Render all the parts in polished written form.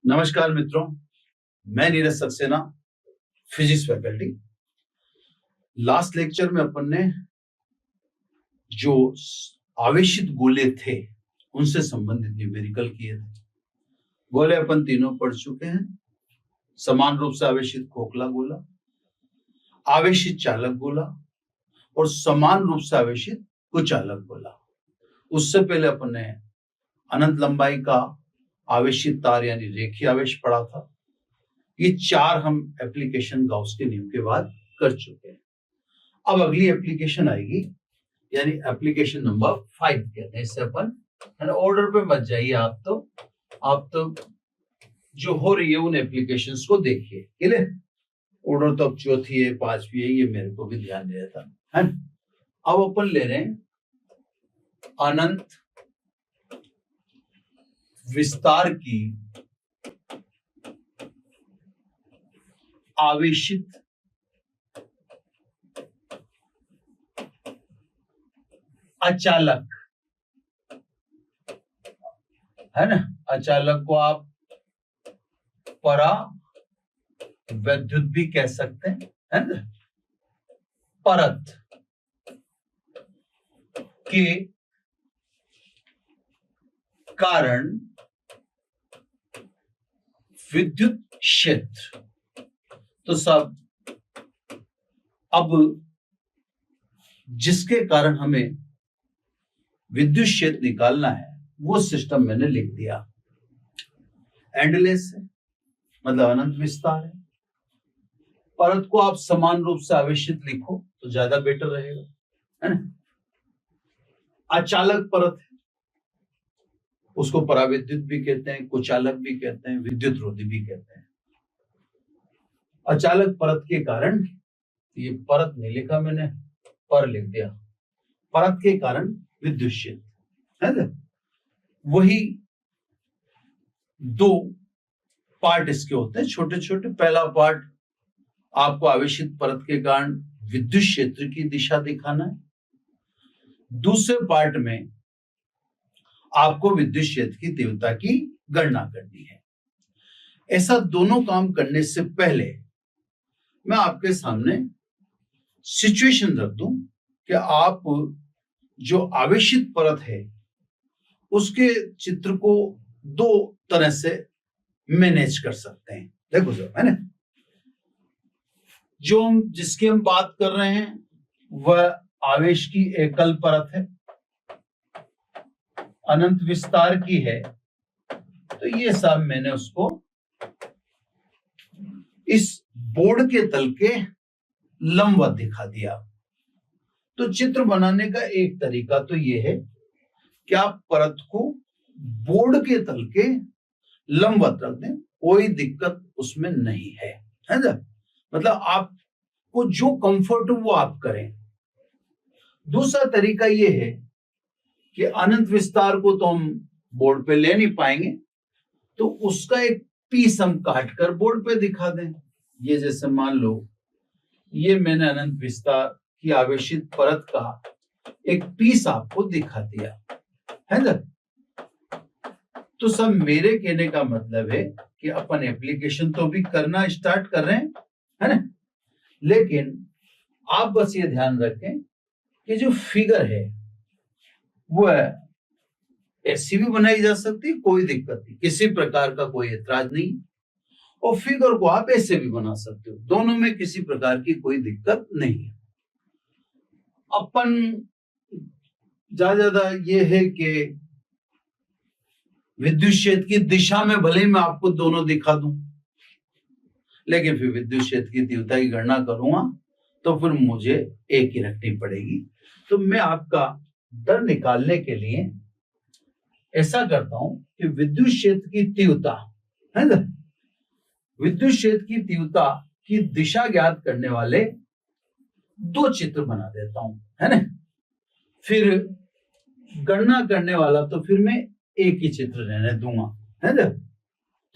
नमस्कार मित्रों, मैं Neeraj Saxena, physics faculty. Last lecture में अपन ने जो आवेशित गोले थे उनसे संबंधित न्यूमेरिकल किए थे। गोले अपन तीनों पढ़ चुके हैं। समान रूप से आवेशित खोखला गोला, आवेशित चालक गोला और समान रूप से आवेशित कुचालक गोला। उससे पहले अपन ने अनंत लंबाई का आवेशित तार यानी रेखीय आवेश पढ़ा था। ये चार हम एप्लीकेशन गाउस के नियम के बाद कर चुके हैं। अब अगली एप्लीकेशन आएगी, यानी एप्लीकेशन नंबर 5 कहते हैं इसे अपन। ऑर्डर पे मत जाइए, आप तो जो हो रही है उन एप्लीकेशंस को देखिए। क्लियर? ऑर्डर तो अब चौथी है, पांचवी है, ये मेरे को भी ध्यान दे था, है ना? अब अपन ले रहे हैं अनंत विस्तार की आवेशित अचालक, है ना? अचालक को आप परावैद्युत भी कह सकते हैं, है ना? परत के कारण विद्युत क्षेत्र। तो सब अब जिसके कारण हमें विद्युत क्षेत्र निकालना है वो सिस्टम मैंने लिख दिया। एंडलेस है, मतलब अनंत विस्तार है। परत को आप समान रूप से आवेशित लिखो तो ज्यादा बेटर रहेगा, है ना? अचालक परत है, उसको पराविद्युत भी कहते हैं, कुचालक भी कहते हैं, विद्युत रोधी भी कहते हैं। अचालक परत के कारण, ये परत नहीं लिखा मैंने, पर लिख दिया। परत के कारण विद्युत क्षेत्र, है ना? वही दो पार्ट इसके होते हैं, छोटे छोटे। पहला पार्ट आपको आवेशित परत के कारण विद्युत क्षेत्र की दिशा दिखाना है। दूसरे पार्ट में आपको विद्युत क्षेत्र की तीव्रता की गणना करनी है। ऐसा दोनों काम करने से पहले मैं आपके सामने सिचुएशन रख दूं कि आप जो आवेशित परत है उसके चित्र को दो तरह से मैनेज कर सकते हैं। देखो सर, है ना? जिसकी हम बात कर रहे हैं वह आवेश की एकल परत है, अनंत विस्तार की है। तो ये सब मैंने उसको इस बोर्ड के तल के लंबवत दिखा दिया। तो चित्र बनाने का एक तरीका तो ये है कि आप परत को बोर्ड के तल के लंबवत रख दें, कोई दिक्कत उसमें नहीं है ना? मतलब आपको जो कंफर्ट हो वो आप करें। दूसरा तरीका ये है कि अनंत विस्तार को तो हम बोर्ड पे ले नहीं पाएंगे, तो उसका एक पीस हम काट कर बोर्ड पे दिखा दें। ये जैसे मान लो ये मैंने अनंत विस्तार की आवेशित परत का एक पीस आपको दिखा दिया, है ना? तो सब मेरे कहने का मतलब है कि अपन एप्लीकेशन तो भी करना स्टार्ट कर रहे हैं, है ना? लेकिन आप बस ये ध्यान रखें कि जो फिगर है वो ऐसी भी बनाई जा सकती है, कोई दिक्कत नहीं, किसी प्रकार का कोई ऐतराज नहीं। और फिगर को आप ऐसे भी बना सकते हो, दोनों में किसी प्रकार की कोई दिक्कत नहीं है। अपन ज्यादा ये है कि विद्युत क्षेत्र की दिशा में भले ही मैं आपको दोनों दिखा दूं, लेकिन फिर विद्युत क्षेत्र की तीव्रता की गणना करूंगा तो फिर मुझे एक ही रखनी पड़ेगी। तो मैं आपका दर निकालने के लिए ऐसा करता हूं कि विद्युत क्षेत्र की तीव्रता, है ना, विद्युत क्षेत्र की तीव्रता की दिशा ज्ञात करने वाले दो चित्र बना देता हूं, है ना? फिर गणना करने वाला तो फिर मैं एक ही चित्र रहने दूंगा, है ना?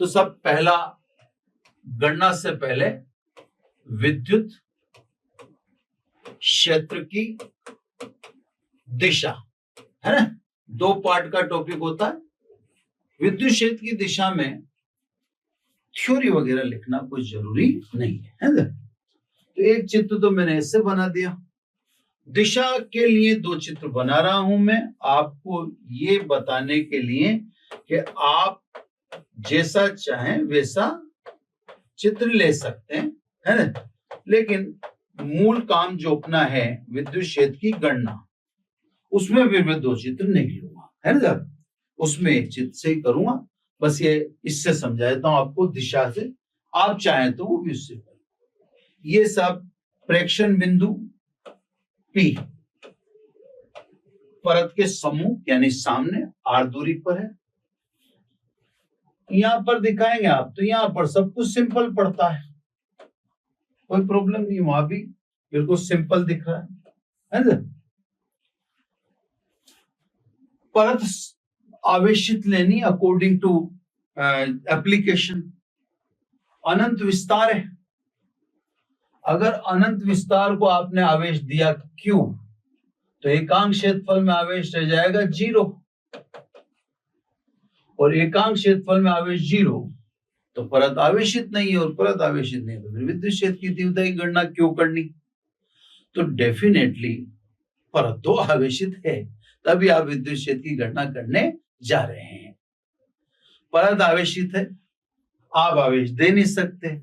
तो सब पहला, गणना से पहले विद्युत क्षेत्र की दिशा, है ना? दो पार्ट का टॉपिक होता है। विद्युत क्षेत्र की दिशा में थ्योरी वगैरह लिखना कोई जरूरी नहीं है ना। तो एक चित्र तो मैंने ऐसे बना दिया। दिशा के लिए दो चित्र बना रहा हूं मैं, आपको ये बताने के लिए कि आप जैसा चाहें वैसा चित्र ले सकते हैं, है ना। लेकिन मूल काम जो अपना है विद्युत क्षेत्र की गणना, उसमें भी मैं दो चित्र नहीं लूंगा, है ना। उसमें एक चित्र से ही करूंगा, बस ये इससे समझा देता हूं आपको दिशा से, आप चाहें तो वो भी उससे करें। ये सब प्रेक्षण बिंदु P परत के समूह यानी सामने r दूरी पर है। यहां पर दिखाएंगे आप तो यहां पर सब कुछ सिंपल पड़ता है, कोई प्रॉब्लम नहीं, वहां भी बिल्कुल सिंपल दिख रहा है ना। परत आवेशित लेनी अकॉर्डिंग टू एप्लीकेशन। अनंत विस्तार है, अगर अनंत विस्तार को आपने आवेश दिया Q तो एकांक क्षेत्रफल में आवेश रह जाएगा 0, और एकांक क्षेत्रफल में आवेश 0 तो परत आवेशित नहीं है, और परत आवेशित नहीं तो फिर विद्युत क्षेत्र की तीव्रता की गणना क्यों करनी। तो डेफिनेटली परत तो आवेशित है, तभी आप विद्युत क्षेत्र की गणना करने जा रहे हैं। परत आवेशित है, आप आवेश दे नहीं सकते,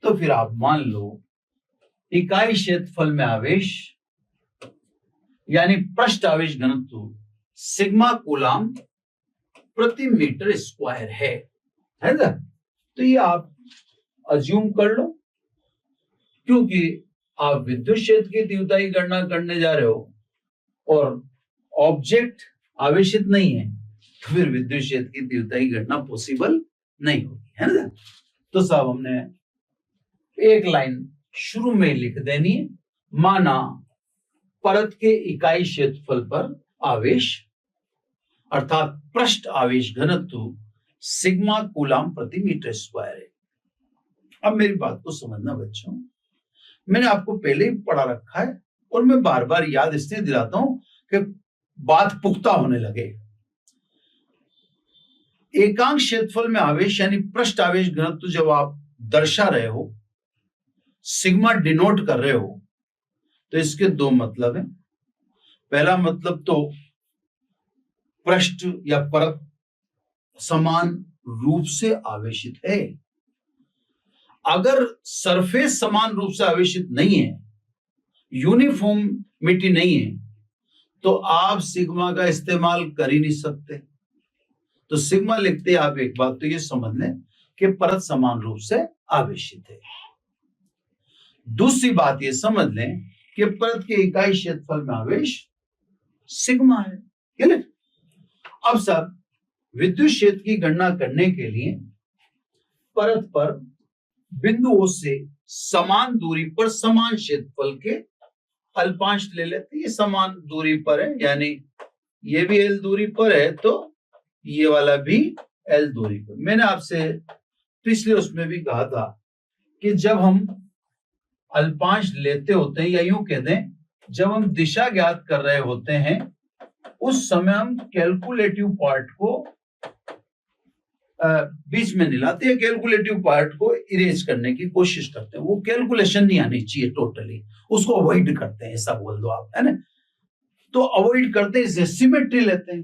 तो फिर आप मान लो इकाई क्षेत्रफल में आवेश यानी पृष्ठ आवेश घनत्व सिग्मा कूलाम प्रति मीटर स्क्वायर है ना। तो ये आप अज्यूम कर लो, क्योंकि आप विद्युत क्षेत्र की तीव्रता की गणना करने जा रहे हो और ऑब्जेक्ट आवेशित नहीं है, तो फिर विद्युत क्षेत्र की तीव्रता की गणना पॉसिबल नहीं होगी, है ना। तो साहब हमने एक लाइन शुरू में लिख देनी है, माना परत के इकाई क्षेत्रफल पर आवेश अर्थात पृष्ठ आवेश घनत्व सिग्मा कूलाम प्रति मीटर स्क्वायर है। अब मेरी बात को समझना बच्चों, मैंने आपको पहले ही पढ़ा रखा है और मैं बार बार याद इसलिए दिलाता हूं कि बात पुख्ता होने लगे। एकांक क्षेत्रफल में आवेश यानी पृष्ठ आवेश घनत्व जब आप दर्शा रहे हो, सिग्मा डिनोट कर रहे हो, तो इसके दो मतलब हैं। पहला मतलब तो पृष्ठ या परत समान रूप से आवेशित है। अगर सरफेस समान रूप से आवेशित नहीं है, यूनिफॉर्मिटी नहीं है, तो आप सिग्मा का इस्तेमाल कर ही नहीं सकते। तो सिग्मा लिखते आप एक बात तो ये समझ लें कि परत समान रूप से आवेशित है। दूसरी बात ये समझ लें कि परत के इकाई क्षेत्रफल में आवेश सिग्मा है। क्लियर? अब सब विद्युत क्षेत्र की गणना करने के लिए परत पर बिंदुओं से समान दूरी पर समान क्षेत्रफल के अल्पांश ले लेते हैं। ये समान दूरी पर है, यानी ये भी L दूरी पर है तो ये वाला भी L दूरी पर। मैंने आपसे पिछले उसमें भी कहा था कि जब हम अल्पांश लेते होते हैं, या यूं कह दें जब हम दिशा ज्ञात कर रहे होते हैं, उस समय हम कैलकुलेटिव पार्ट को बीच में नहीं लाते हैं, कैलकुलेटिव पार्ट को इरेज करने की कोशिश करते हैं। वो कैलकुलेशन नहीं आनी चाहिए, टोटली उसको अवॉइड करते हैं, ऐसा बोल दो आप, है ना। तो अवॉइड करते हैं, सिमेट्री लेते हैं।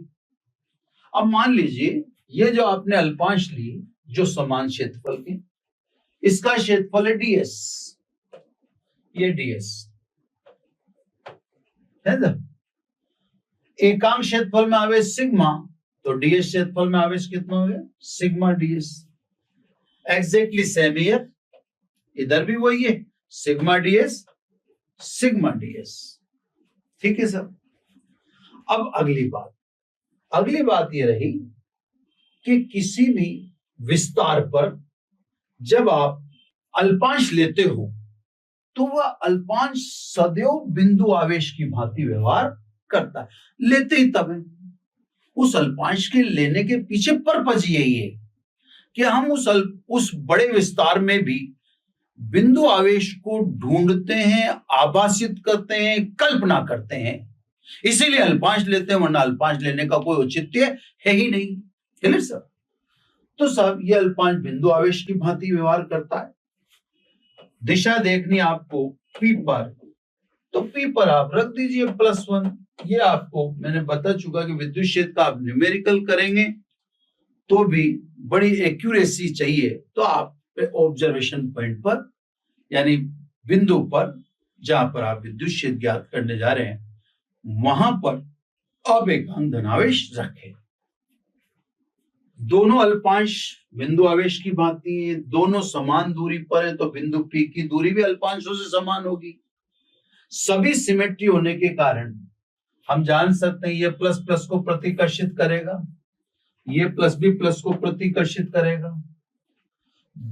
अब मान लीजिए ये जो आपने अल्पांश ली जो समान क्षेत्रफल के, इसका क्षेत्रफल है ds, ये ds है ना। एकांक क्षेत्रफल में आवेश सिग्मा, तो ds क्षेत्रफल में आवेश कितना हो गया, sigma ds। Exactly same year, इधर भी वही है, सिग्मा ds सिग्मा ds। ठीक है सर। अब अगली बात ये रही कि किसी भी विस्तार पर जब आप अल्पांश लेते हो तो वह अल्पांश सदैव बिंदु आवेश की भांति व्यवहार करता है। लेते ही तब है, उस अल्पांश के लेने के पीछे पर्पज यही है कि हम उस बड़े विस्तार में भी बिंदु आवेश को ढूंढते हैं, आभासित करते हैं, कल्पना करते हैं, इसीलिए अल्पांश लेते हैं, वरना अल्पांश लेने का कोई औचित्य है ही नहीं। Clear sir? तो साहब ये अल्पांश बिंदु आवेश की भांति व्यवहार करता है। दिशा देखनी आपको P पर, तो P पर आप रख दीजिए +1। ये आपको मैंने बता चुका कि विद्युत क्षेत्र का आप न्यूमेरिकल करेंगे तो भी बड़ी एक्यूरेसी चाहिए, तो आप ऑब्जर्वेशन पॉइंट पर यानी बिंदु पर जहां पर आप विद्युत क्षेत्र ज्ञात करने जा रहे हैं वहां पर अब एकांक धनावेश रखें। दोनों अल्पांश बिंदु आवेश की भांति दोनों समान दूरी पर है, तो बिंदु P की दूरी भी अल्पांशों से समान होगी। सभी सिमेट्री होने के कारण हम जान सकते हैं ये प्लस प्लस को प्रतिकर्षित करेगा, ये प्लस भी प्लस को प्रतिकर्षित करेगा।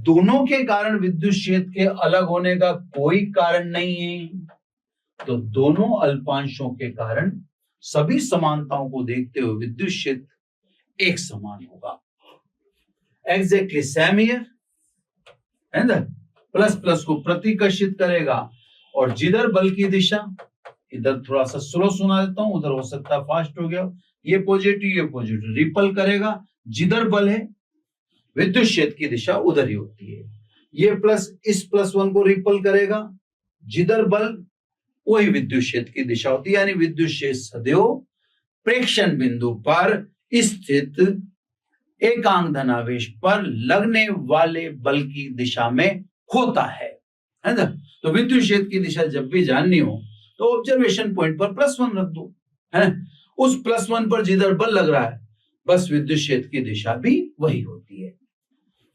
दोनों के कारण विद्युत क्षेत्र के अलग होने का कोई कारण नहीं है, तो दोनों अल्पांशों के कारण सभी समानताओं को देखते हुए विद्युत क्षेत्र एक समान होगा। एग्जैक्टली सेम हियर, है ना? प्लस प्लस को प्रतिकर्षित करेगा और जिधर बल की दिशा, इधर थोड़ा सा स्लो सुना देता हूं, उधर हो सकता है फास्ट हो गया, ये पॉजिटिव रिपल करेगा। जिधर बल है विद्युत क्षेत्र की दिशा उधर ही होती है। ये प्लस इस +1 को रिपल करेगा, जिधर बल वही विद्युत क्षेत्र की दिशा होती है, यानी विद्युत क्षेत्र सदैव प्रेक्षण बिंदु पर स्थित एकांक धनावेश पर लगने वाले बल की दिशा में होता है ना? तो विद्युत क्षेत्र की दिशा जब भी जाननी हो तो ऑब्जर्वेशन पॉइंट पर +1 रख दो, है? उस +1 पर जिधर बल लग रहा है बस विद्युत क्षेत्र की दिशा भी वही होती है।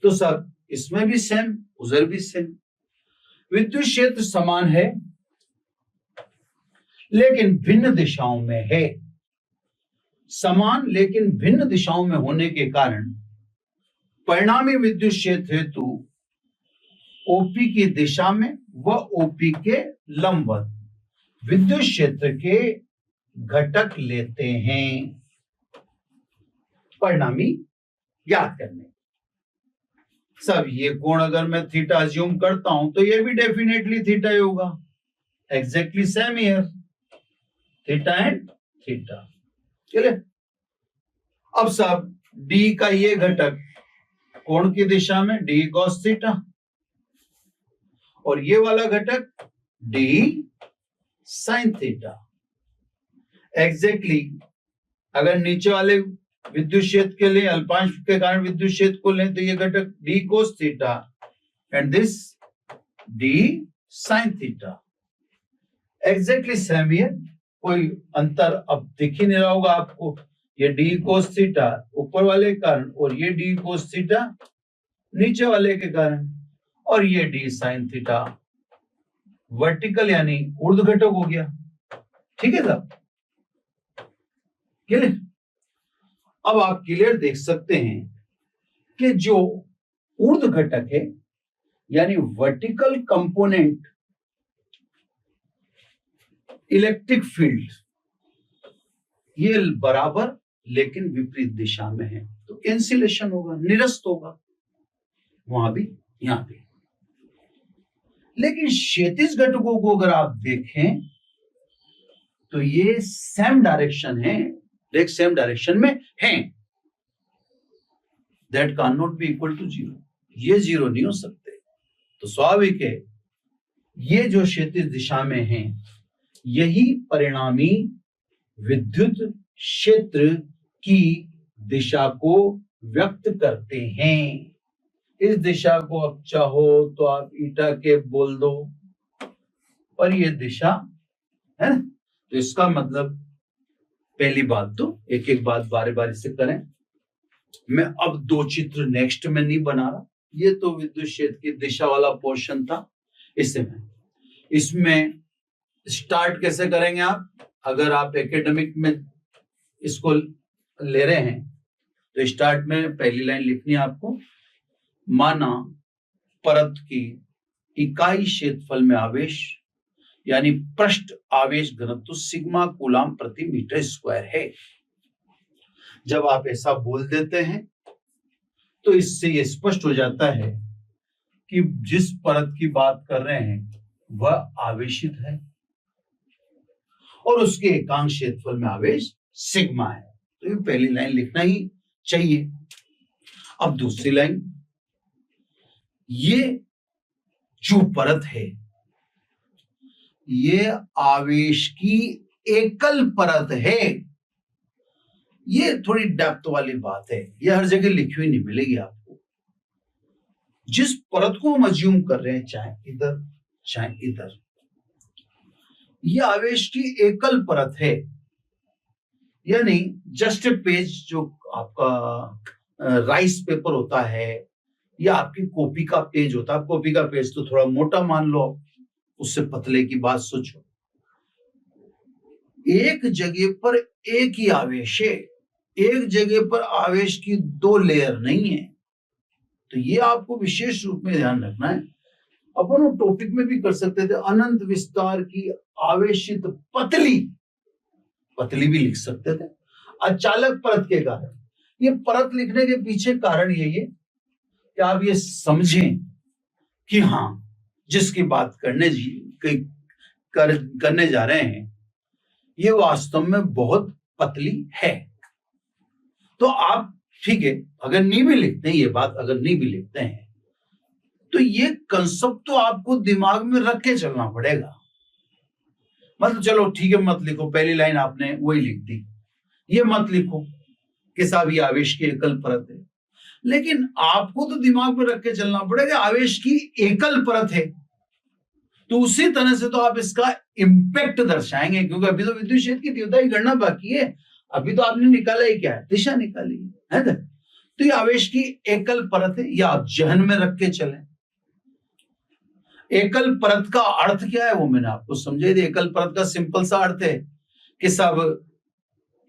तो सब इसमें भी सेम, उधर भी सेम। विद्युत क्षेत्र समान है लेकिन भिन्न दिशाओं में है। समान लेकिन भिन्न दिशाओं में होने के कारण परिणामी विद्युत क्षेत्र हेतु ओपी की दिशा में व ओपी के लंबवत विद्युत क्षेत्र के घटक लेते हैं परिणामी ज्ञात करने। सब ये कोण अगर मैं थीटा अज्यूम करता हूं तो ये भी डेफिनेटली थीटा ही होगा। Exactly same here, theta and theta. चलिए, अब सब डी का ये घटक कोण की दिशा में डी cos थीटा और ये वाला घटक डी sin थीटा। एग्जैक्टली अगर नीचे वाले विद्युत क्षेत्र के लिए अल्पांश के कारण विद्युत क्षेत्र को लें तो ये घटक D cos theta and this D sin theta. Exactly same here, कोई अंतर अब दिख ही नहीं रहा होगा आपको। ये डी cos थीटा ऊपर वाले के कारण और ये डी cos थीटा नीचे वाले के कारण और ये डी sin थीटा वर्टिकल यानी ऊर्ध्व घटक हो गया। ठीक है साहब, क्लियर? अब आप क्लियर देख सकते हैं कि जो ऊर्ध्व घटक है यानी वर्टिकल कंपोनेंट इलेक्ट्रिक फील्ड ये बराबर लेकिन विपरीत दिशा में है, तो इंसुलेशन होगा, निरस्त होगा, वहां भी यहां भी। लेकिन क्षैतिज घटकों को अगर आप देखें तो ये सेम डायरेक्शन है, देख सेम डायरेक्शन में है। That can not be equal to 0, ये 0 नहीं हो सकते। तो स्वाभाविक है ये जो क्षैतिज दिशा में है यही परिणामी विद्युत क्षेत्र की दिशा को व्यक्त करते हैं। इस दिशा को अब चाहो तो आप ईटा के बोल दो, पर ये दिशा है ना, तो इसका मतलब पहली बात तो एक एक बात बारी बारी से करें। मैं अब दो चित्र नेक्स्ट में नहीं बना रहा, ये तो विद्युत क्षेत्र की दिशा वाला पोर्शन था, इसमें स्टार्ट कैसे करेंगे आप? अगर आप एकेडमिक में इसको ले रहे हैं तो स्टार्ट में पहली लाइन लिखनी है आपको, माना परत की इकाई क्षेत्रफल में आवेश यानी पृष्ठ आवेश घनत्व सिग्मा कूलाम प्रति मीटर स्क्वायर है। जब आप ऐसा बोल देते हैं तो इससे यह स्पष्ट हो जाता है कि जिस परत की बात कर रहे हैं वह आवेशित है और उसके एकांक क्षेत्रफल में आवेश सिग्मा है। तो ये पहली लाइन लिखना ही चाहिए। अब दूसरी लाइन, ये जो परत है ये आवेश की एकल परत है। ये थोड़ी डेप्थ वाली बात है, ये हर जगह लिखी हुई नहीं मिलेगी आपको। जिस परत को हम अज्यूम कर रहे हैं, चाहे इधर चाहे इधर, ये आवेश की एकल परत है। यानी जस्ट ए पेज, जो आपका राइस पेपर होता है या आपकी कॉपी का पेज होता है, कॉपी का पेज तो थोड़ा मोटा मान लो, उससे पतले की बात सोचो। एक जगह पर एक ही आवेश है, एक जगह पर आवेश की दो लेयर नहीं है। तो ये आपको विशेष रूप में ध्यान रखना है। अपन वो टॉपिक में भी कर सकते थे, अनंत विस्तार की आवेशित पतली, पतली भी लिख सकते थे, अचालक परत के कारण। ये परत लिखने के पीछे कारण यही है कि आप ये समझें कि हाँ, जिसकी बात करने जा रहे हैं ये वास्तव में बहुत पतली है। तो आप, ठीक है, अगर नहीं भी लिखते हैं ये बात, अगर नहीं भी लिखते हैं तो ये कंसेप्ट तो आपको दिमाग में रख के चलना पड़ेगा। मतलब चलो ठीक है, मत लिखो, पहली लाइन आपने वही लिख दी, ये मत लिखो कि साहब ये आवेश की एकल परत है, लेकिन आपको तो दिमाग में रख के चलना पड़ेगा आवेश की एकल परत है। तो उसी तरह से तो आप इसका इंपैक्ट दर्शाएंगे, क्योंकि अभी तो विद्युत क्षेत्र की तीव्रता की गणना बाकी है। अभी तो आपने निकाला ही क्या है, दिशा निकाली है ना। तो ये आवेश की एकल परत है, या आप जहन में रख के चलें। एकल परत का अर्थ क्या है वो मैंने आपको समझा दिया। एकल परत का सिंपल सा अर्थ है कि सब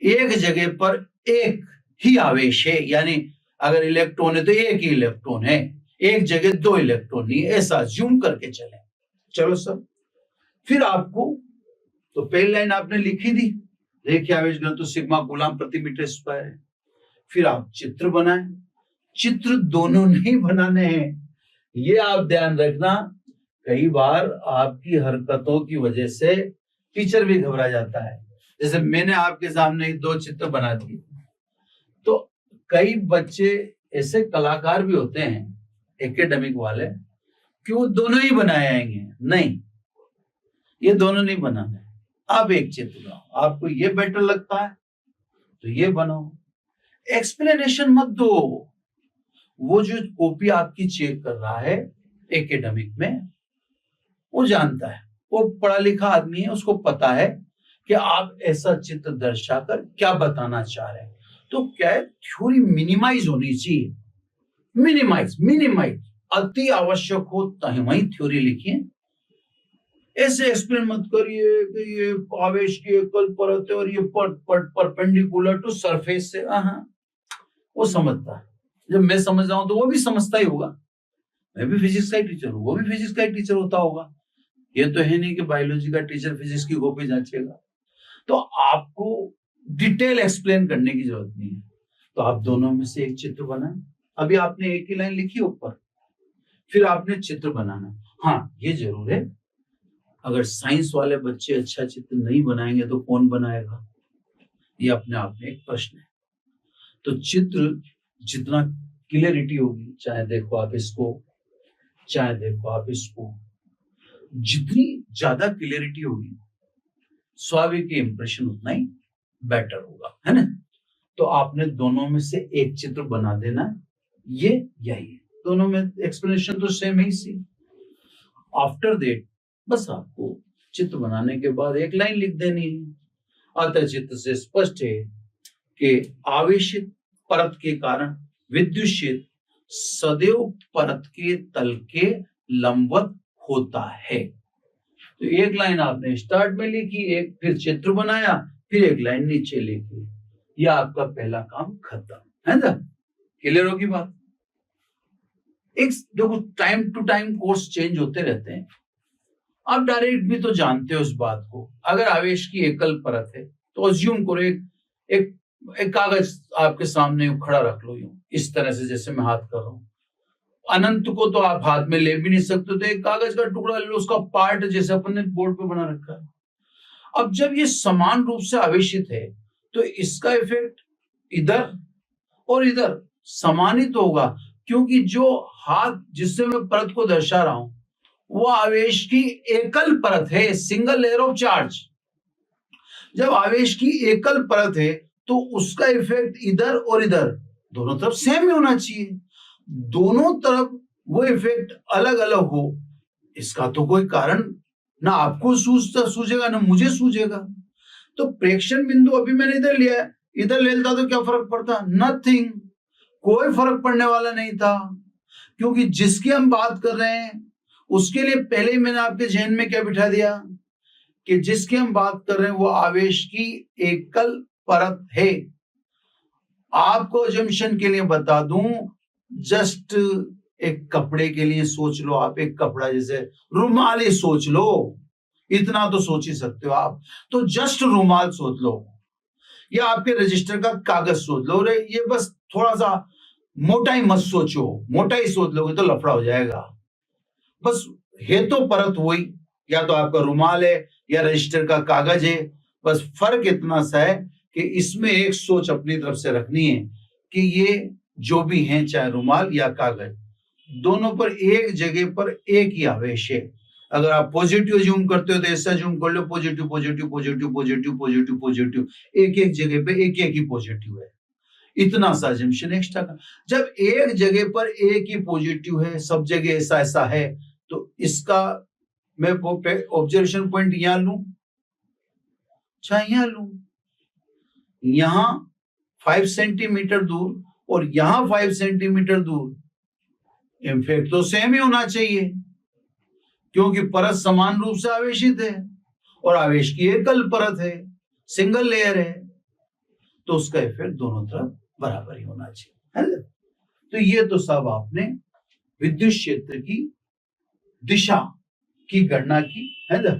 एक जगह पर एक ही आवेश है, यानी अगर इलेक्ट्रॉन है तो एक ही इलेक्ट्रॉन है, एक जगह दो इलेक्ट्रॉन नहीं, ऐसा ज्यूम करके चले। चलो सब, फिर आपको तो पहली लाइन आपने लिखी दी, रेखीय आवेश घनत्व सिग्मा कूलम प्रति मीटर स्क्वायर है। फिर आप चित्र बनाएं। चित्र दोनों नहीं बनाने हैं, ये आप ध्यान रखना। कई बार आपकी हरकतों की वजह से टीचर भी घबरा जाता है। जैसे मैंने आपके सामने दो चित्र बना दिए, तो कई बच्चे ऐसे कलाकार भी होते हैं एकेडमिक वाले कि वो दोनों ही बनाए आएंगे। नहीं, ये दोनों नहीं बनाने। आप एक चित्र बनाओ, आपको ये बेटर लगता है तो ये बनाओ, एक्सप्लेनेशन मत दो। वो जो कॉपी आपकी चेक कर रहा है एकेडमिक में, वो जानता है, वो पढ़ा लिखा आदमी है, उसको पता है कि आप ऐसा चित्र दर्शाकर क्या बताना चाह रहे हैं। तो क्या है, थ्योरी मिनिमाइज होनी चाहिए। मिनिमाइज अति आवश्यक हो तभी वही थ्योरी लिखिए। ऐसे एक्सप्लेन मत करिए कि ये आवेश की एकल परत है और ये परपेंडिकुलर टू सरफेस से। वो समझता है, जब मैं समझ रहा हूं तो वो भी समझता ही होगा। मैं भी फिजिक्स का ही टीचर हूँ, वो भी फिजिक्स का ही टीचर होता होगा। ये तो है नहीं कि बायोलॉजी का टीचर फिजिक्स की कॉपी जांचेगा। तो आपको डिटेल एक्सप्लेन करने की जरूरत नहीं है। तो आप दोनों में से एक चित्र बनाएं। अभी आपने एक ही लाइन लिखी ऊपर, फिर आपने चित्र बनाना। हाँ, ये जरूर है, अगर साइंस वाले बच्चे अच्छा चित्र नहीं बनाएंगे तो कौन बनाएगा, ये अपने आप में एक प्रश्न है। तो चित्र जितना क्लियरिटी होगी, चाहे देखो आप इसको, चाहे देखो आप इसको, जितनी ज्यादा क्लियरिटी होगी स्वाभाविक इंप्रेशन उतना ही बेटर होगा, है ना। तो आपने दोनों में से एक चित्र बना देना। ये यही है, दोनों में एक्सप्लेनेशन तो सेम ही सी। आफ्टर दैट बस आपको चित्र बनाने के बाद एक लाइन लिख देनी है। अतः चित्र से स्पष्ट है कि आवेशित परत के कारण विद्युत क्षेत्र सदैव परत के तल के लंबवत होता है। तो एक लाइन आपने स्टार्ट में लिखी, एक फिर चित्र बनाया, फिर एक लाइन नीचे लिखी, यह आपका पहला काम खत्म, है ना। क्लियर होगी बात। एक देखो, time to time course change होते रहते हैं। आप डायरेक्ट भी तो जानते हो इस बात को। अगर आवेश की एकल परत है तो अज्यूम करो एक कागज आपके सामने खड़ा रख लो, यूं इस तरह से जैसे मैं हाथ कर रहा हूं। अनंत को तो आप हाथ में ले भी नहीं सकते, तो एक कागज का टुकड़ा ले लो, उसका पार्ट जैसे अपन ने बोर्ड पे बना रखा है। अब जब ये समान रूप से आवेशित है तो इसका इफेक्ट इधर और इधर समानित होगा, क्योंकि जो हाथ जिससे मैं परत को दर्शा रहा हूं वो आवेश की एकल परत है, सिंगल लेयर ऑफ चार्ज। जब आवेश की एकल परत है तो उसका इफेक्ट इधर और इधर दोनों तरफ सेम ही होना चाहिए। दोनों तरफ वो इफेक्ट अलग अलग हो, इसका तो कोई कारण ना आपको सूझेगा ना मुझे सूझेगा। तो प्रेक्षण बिंदु अभी मैंने इधर लिया है, इधर ले लेता तो क्या फर्क पड़ता? नथिंग, कोई फर्क पड़ने वाला नहीं था, क्योंकि जिसकी हम बात कर रहे हैं उसके लिए पहले ही मैंने आपके जहन में क्या बिठा दिया कि जिसकी हम बात कर रहे हैं वो आवेश की एकल परत है। आपको जंक्शन के लिए बता दूं, जस्ट एक कपड़े के लिए सोच लो आप, एक कपड़ा जैसे रुमाल ही सोच लो, इतना तो सोच ही सकते हो आप, तो जस्ट रुमाल सोच लो या आपके रजिस्टर का कागज सोच लो। रे ये बस थोड़ा सा मोटाई मत सोचो, मोटाई सोच लोगे तो लफड़ा हो जाएगा। बस है तो परत वही, या तो आपका रुमाल है या रजिस्टर का कागज है, बस फर्क इतना सा है कि इसमें एक सोच अपनी तरफ से रखनी है कि ये जो भी है चाहे रुमाल या कागज, दोनों पर एक जगह पर एक ही आवेश है। अगर आप पॉजिटिव जूम करते हो तो ऐसा जूम कर लो, positive positive positive positive positive positive, एक एक जगह पे एक एक ही पॉजिटिव है, इतना सा जंक्शन एक्स्ट्रा का। जब एक जगह पर एक ही पॉजिटिव है, सब जगह ऐसा ऐसा है, तो इसका मैं ऑब्जर्वेशन पॉइंट यहां लू चाहे यहां लू, यहां 5 सेंटीमीटर दूर और यहां 5 सेंटीमीटर दूर, इम्पैक्ट तो सेम ही होना चाहिए, क्योंकि परत समान रूप से आवेशित है और आवेश की एकल परत है, सिंगल लेयर है, तो उसका इफेक्ट दोनों तरफ बराबर ही होना चाहिए, है ना? तो ये तो सब आपने विद्युत क्षेत्र की दिशा की गणना की, है ना?